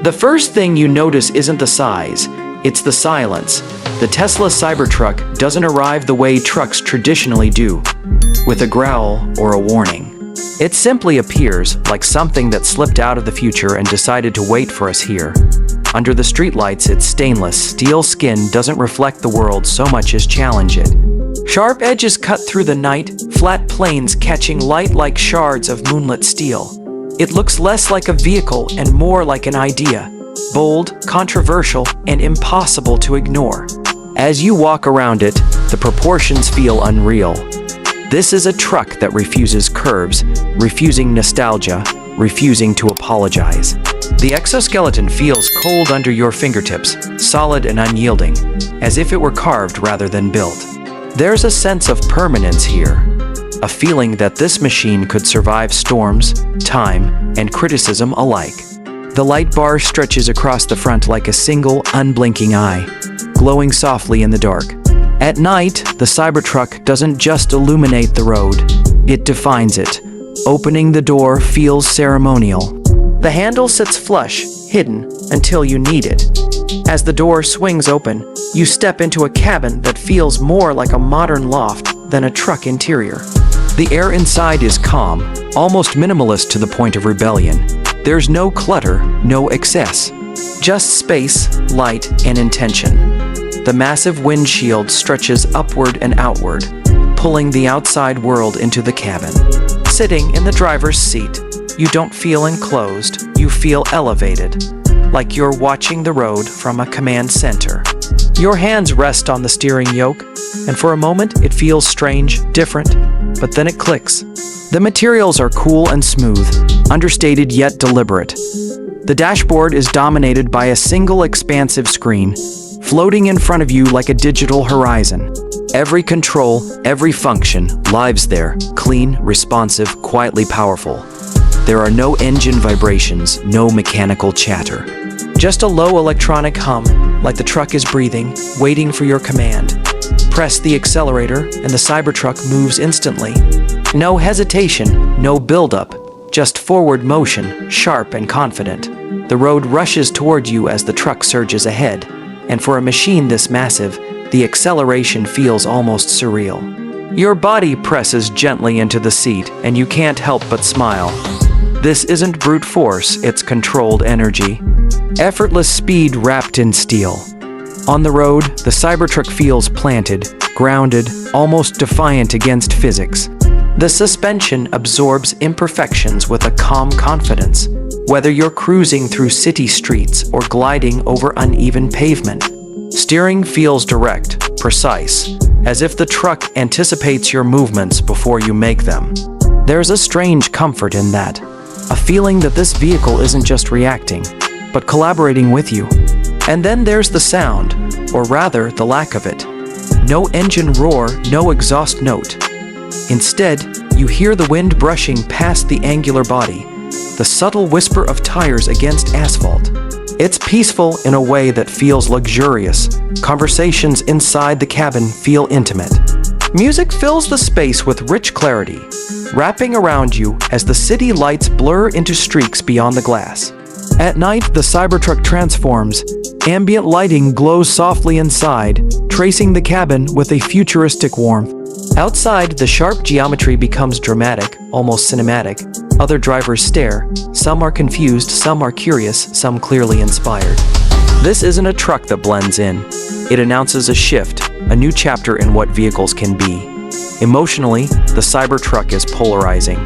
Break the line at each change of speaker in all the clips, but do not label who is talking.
The first thing you notice isn't the size, it's the silence. The Tesla Cybertruck doesn't arrive the way trucks traditionally do, with a growl or a warning. It simply appears like something that slipped out of the future and decided to wait for us here. Under the streetlights, its stainless steel skin doesn't reflect the world so much as challenge it. Sharp edges cut through the night, flat planes catching light like shards of moonlit steel. It looks less like a vehicle and more like an idea, bold, controversial, and impossible to ignore. As you walk around it, the proportions feel unreal. This is a truck that refuses curves, refusing nostalgia, refusing to apologize. The exoskeleton feels cold under your fingertips, solid and unyielding, as if it were carved rather than built. There's a sense of permanence here, a feeling that this machine could survive storms, time, and criticism alike. The light bar stretches across the front like a single, unblinking eye, glowing softly in the dark. At night, the Cybertruck doesn't just illuminate the road, it defines it. Opening the door feels ceremonial. The handle sits flush, hidden, until you need it. As the door swings open, you step into a cabin that feels more like a modern loft than a truck interior. The air inside is calm, almost minimalist to the point of rebellion. There's no clutter, no excess. Just space, light, and intention. The massive windshield stretches upward and outward, pulling the outside world into the cabin. Sitting in the driver's seat, you don't feel enclosed, you feel elevated, like you're watching the road from a command center. Your hands rest on the steering yoke, and for a moment it feels strange, different, but then it clicks. The materials are cool and smooth, understated yet deliberate. The dashboard is dominated by a single expansive screen, floating in front of you like a digital horizon. Every control, every function, lives there, clean, responsive, quietly powerful. There are no engine vibrations, no mechanical chatter. Just a low electronic hum, like the truck is breathing, waiting for your command. Press the accelerator, and the Cybertruck moves instantly. No hesitation, no buildup, just forward motion, sharp and confident. The road rushes toward you as the truck surges ahead, and for a machine this massive, the acceleration feels almost surreal. Your body presses gently into the seat, and you can't help but smile. This isn't brute force, it's controlled energy. Effortless speed wrapped in steel. On the road, the Cybertruck feels planted, grounded, almost defiant against physics. The suspension absorbs imperfections with a calm confidence, whether you're cruising through city streets or gliding over uneven pavement. Steering feels direct, precise, as if the truck anticipates your movements before you make them. There's a strange comfort in that, a feeling that this vehicle isn't just reacting, but collaborating with you. And then there's the sound, or rather the lack of it. No engine roar, no exhaust note. Instead, you hear the wind brushing past the angular body, the subtle whisper of tires against asphalt. It's peaceful in a way that feels luxurious. Conversations inside the cabin feel intimate. Music fills the space with rich clarity, wrapping around you as the city lights blur into streaks beyond the glass. At night, the Cybertruck transforms. Ambient lighting glows softly inside, tracing the cabin with a futuristic warmth. Outside, the sharp geometry becomes dramatic, almost cinematic. Other drivers stare. Some are confused, some are curious, some clearly inspired. This isn't a truck that blends in. It announces a shift, a new chapter in what vehicles can be. Emotionally, the Cybertruck is polarizing,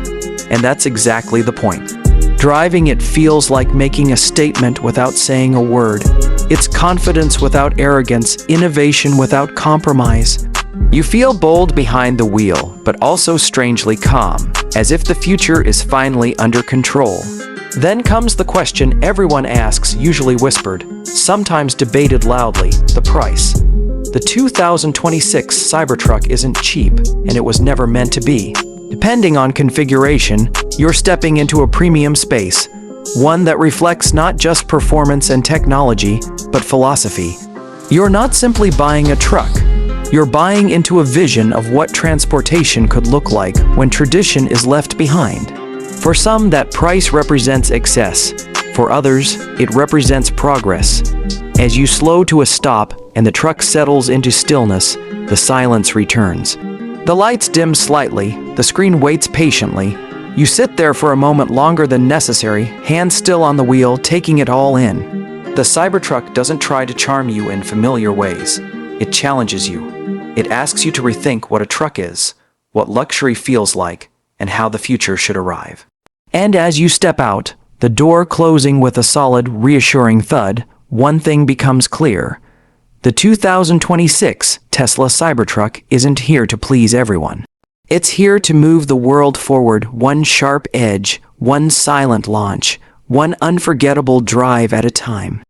and that's exactly the point. Driving it feels like making a statement without saying a word. It's confidence without arrogance, innovation without compromise. You feel bold behind the wheel, but also strangely calm, as if the future is finally under control. Then comes the question everyone asks, usually whispered, sometimes debated loudly: the price. The 2026 Cybertruck isn't cheap, and it was never meant to be. Depending on configuration, you're stepping into a premium space, one that reflects not just performance and technology, but philosophy. You're not simply buying a truck. You're buying into a vision of what transportation could look like when tradition is left behind. For some, that price represents excess. For others, it represents progress. As you slow to a stop and the truck settles into stillness, the silence returns. The lights dim slightly, the screen waits patiently. You sit there for a moment longer than necessary, hands still on the wheel, taking it all in. The Cybertruck doesn't try to charm you in familiar ways. It challenges you. It asks you to rethink what a truck is, what luxury feels like, and how the future should arrive. And as you step out, the door closing with a solid, reassuring thud, one thing becomes clear. The 2026 Tesla Cybertruck isn't here to please everyone. It's here to move the world forward one sharp edge, one silent launch, one unforgettable drive at a time.